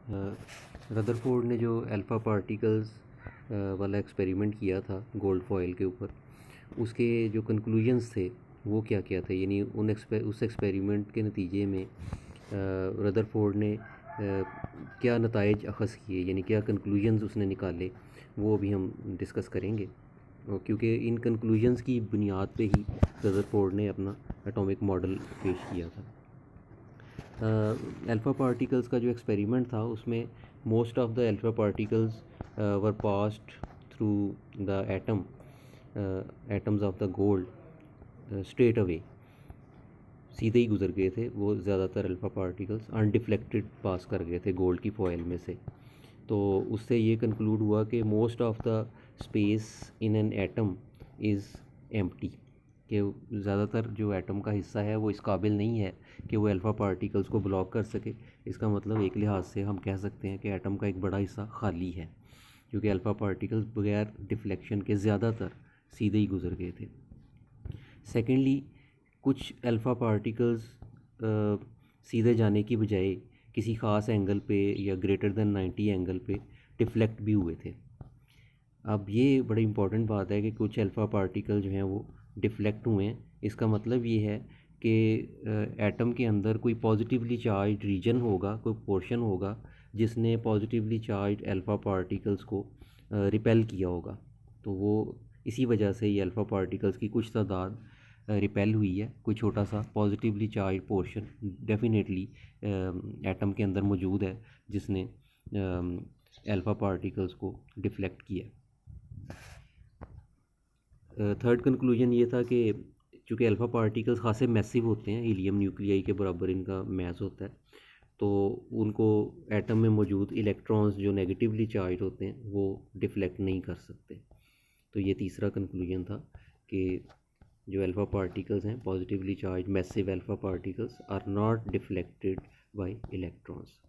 Rutherford ने जो alpha particles वाला एक्सपेरिमेंट किया था गोल्ड फॉयल के ऊपर, उसके जो कंक्लूजन्स थे वो क्या क्या थे, यानी उस एक्सपेरिमेंट के नतीजे में रदरफोर्ड ने क्या नताइज अख़ज़ किए, यानी क्या कंक्लूजन्स उसने निकाले, वो अभी हम डिस्कस करेंगे। क्योंकि इन कंक्लूजन्स की बुनियाद पे ही रदरफोर्ड ने अपना एटॉमिक मॉडल पेश किया था। अल्फ़ा पार्टिकल्स का जो एक्सपेरिमेंट था उसमें most of the alpha particles were passed through the atoms of the gold straight away, सीधे ही गुजर गए थे वो ज़्यादातर अल्फ़ा पार्टिकल्स, अनडिफ्लेक्टेड पास कर गए थे गोल्ड की फॉयल में से। तो उससे ये कंक्लूड हुआ कि most of the space in an atom is empty, कि ज़्यादातर जो एटम का हिस्सा है वो इस काबिल नहीं है कि वो अल्फ़ा पार्टिकल्स को ब्लॉक कर सके। इसका मतलब एक लिहाज से हम कह सकते हैं कि एटम का एक बड़ा हिस्सा खाली है, क्योंकि अल्फ़ा पार्टिकल्स बगैर डिफ्लेक्शन के ज़्यादातर सीधे ही गुजर गए थे। सेकेंडली, कुछ अल्फ़ा पार्टिकल्स सीधे जाने की बजाय किसी ख़ास एंगल पे या ग्रेटर दैन 90 एंगल पे डिफ्लेक्ट भी हुए थे। अब ये बड़ी इंपॉर्टेंट बात है कि कुछ अल्फ़ा पार्टिकल जो हैं वो डिफ्लेक्ट हुए हैं। इसका मतलब ये है कि एटम के अंदर कोई पॉजिटिवली चार्ज रीजन होगा, कोई पोर्शन होगा जिसने पॉजिटिवली चार्ज अल्फ़ा पार्टिकल्स को रिपेल किया होगा। तो वो इसी वजह से ये अल्फ़ा पार्टिकल्स की कुछ तादाद रिपेल हुई है। कोई छोटा सा positively charge portion definitely atom के अंदर मौजूद है जिसने अल्फ़ा पार्टिकल्स को डिफ्लेक्ट किया। थर्ड कंक्लूजन ये था कि चूँकि अल्फ़ा पार्टिकल्स खासे मैसिव होते हैं, हीलियम न्यूक्लियाई के बराबर इनका मैस होता है, तो उनको एटम में मौजूद इलेक्ट्रॉन्स जो नेगेटिवली चार्ज होते हैं वो डिफ्लेक्ट नहीं कर सकते। तो ये तीसरा कंक्लूजन था कि जो अल्फ़ा पार्टिकल्स हैं, positively charge massive alpha particles are not deflected by electrons.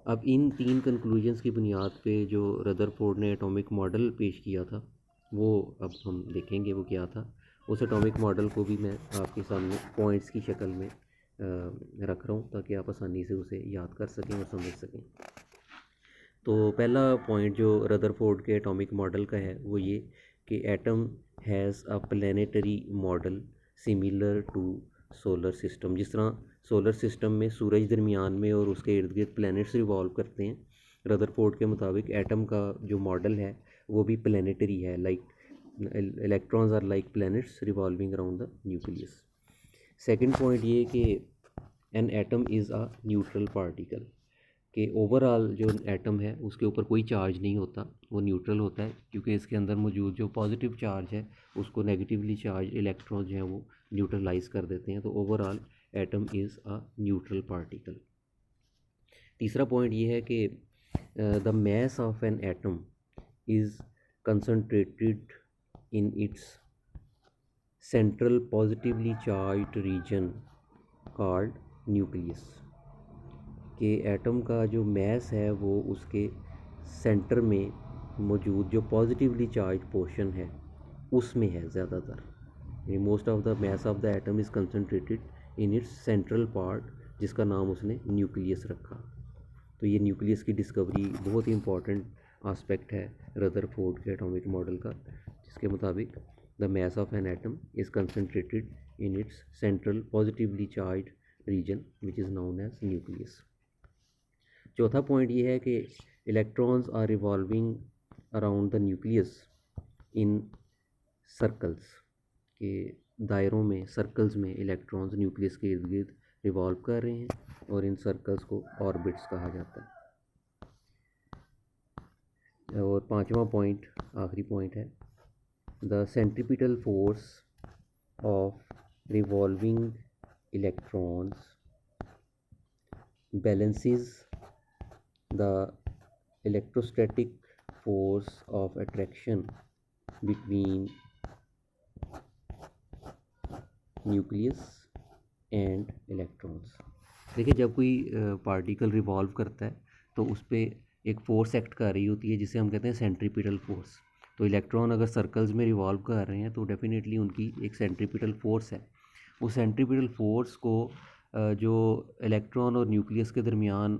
अब इन तीन कंक्लूजन्स की बुनियाद पे जो रदरफोर्ड ने एटॉमिक मॉडल पेश किया था वो अब हम देखेंगे वो क्या था। उस एटॉमिक मॉडल को भी मैं आपके सामने पॉइंट्स की शक्ल में रख रहा हूँ ताकि आप आसानी से उसे याद कर सकें और समझ सकें। तो पहला पॉइंट जो रदरफोर्ड के एटॉमिक मॉडल का है वो ये कि atom has a planetary model similar to solar system. जिस तरह सोलर सिस्टम में सूरज दरमियान में और उसके इर्द गिर्द प्लैनेट्स रिवॉल्व करते हैं, रदरफोर्ड के मुताबिक एटम का जो मॉडल है वो भी प्लैनेटरी है, like electrons are like planets revolving around the nucleus. Second point ये कि an atom is a neutral particle, कि ओवरऑल जो एटम है उसके ऊपर कोई चार्ज नहीं होता, वो न्यूट्रल होता है, क्योंकि इसके अंदर मौजूद जो पॉजिटिव चार्ज है उसको नेगेटिवली चार्ज इलेक्ट्रॉन जो हैं वो न्यूट्रलाइज कर देते हैं। तो overall atom is a neutral particle. तीसरा पॉइंट ये है कि the mass of an atom is concentrated in its central positively charged reason called nucleus, कि एटम का जो मैस है वो उसके सेंटर में मौजूद जो पॉजिटिवली चार्ज पोर्शन है उसमें है ज़्यादातर। Most of the mass of the atom is concentrated in its central part, जिसका नाम उसने न्यूक्लियस रखा। तो ये न्यूक्लियस की डिस्कवरी बहुत ही इंपॉर्टेंट आस्पेक्ट है रदरफोर्ड के एटॉमिक मॉडल का, जिसके मुताबिक the mass of an atom is concentrated in its central positively charge region which is known as nucleus. चौथा पॉइंट ये है कि electrons are revolving around the nucleus in circles, के दायरों में, सर्कल्स में इलेक्ट्रॉन्स न्यूक्लियस के इर्द गिर्द रिवॉल्व कर रहे हैं और इन सर्कल्स को ऑर्बिट्स कहा जाता है। और पांचवा पॉइंट, आखिरी पॉइंट है, the centripetal force of revolving electrons balances the electrostatic force of attraction between nucleus and electrons। देखिए, जब कोई पार्टिकल रिवॉल्व करता है तो उस पर एक फोर्स एक्ट कर रही होती है जिसे हम कहते हैं सेंट्रीपिटल फोर्स। तो इलेक्ट्रॉन अगर सर्कल्स में रिवॉल्व कर रहे हैं तो डेफिनेटली उनकी एक सेंट्रीपिटल फोर्स है। उस सेंट्रीपिटल फोर्स को जो इलेक्ट्रॉन और न्यूक्लियस के दरमियान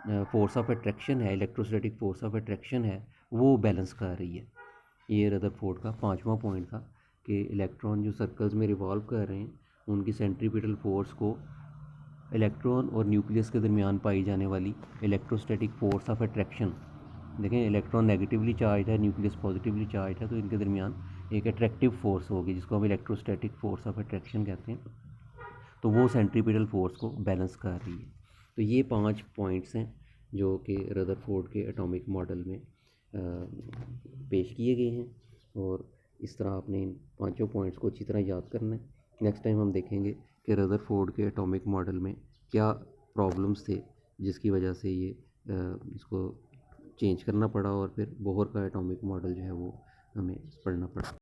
फोर्स ऑफ अट्रैक्शन है, इलेक्ट्रोस्टैटिक फोर्स ऑफ अट्रैक्शन है, वो बैलेंस कर रही है। ये रदरफोर्ड का पांचवा पॉइंट था कि इलेक्ट्रॉन जो सर्कल्स में रिवॉल्व कर रहे हैं उनकी सेंट्रीपिटल फोर्स को इलेक्ट्रॉन और न्यूक्लियस के दरमियान पाई जाने वाली इलेक्ट्रोस्टैटिक फोर्स ऑफ अट्रैक्शन, देखें इलेक्ट्रॉन नेगेटिवली चार्ज है, न्यूक्लियस पॉजिटिवली चार्ज है, तो इनके दरमियान एक अट्रैक्टिव फोर्स होगी जिसको हम इलेक्ट्रोस्टैटिक फोर्स ऑफ अट्रैक्शन कहते हैं। तो वो सेंट्रीपिटल फोर्स को बैलेंस कर रही है। तो ये 5 पॉइंट्स हैं जो कि रदरफोर्ड के एटॉमिक मॉडल में पेश किए गए हैं, और इस तरह आपने इन पांचों पॉइंट्स को अच्छी तरह याद करना है। नेक्स्ट टाइम हम देखेंगे कि रदरफोर्ड के एटॉमिक मॉडल में क्या प्रॉब्लम्स थे जिसकी वजह से ये इसको चेंज करना पड़ा, और फिर बोहर का एटॉमिक मॉडल जो है वो हमें पढ़ना पड़ा।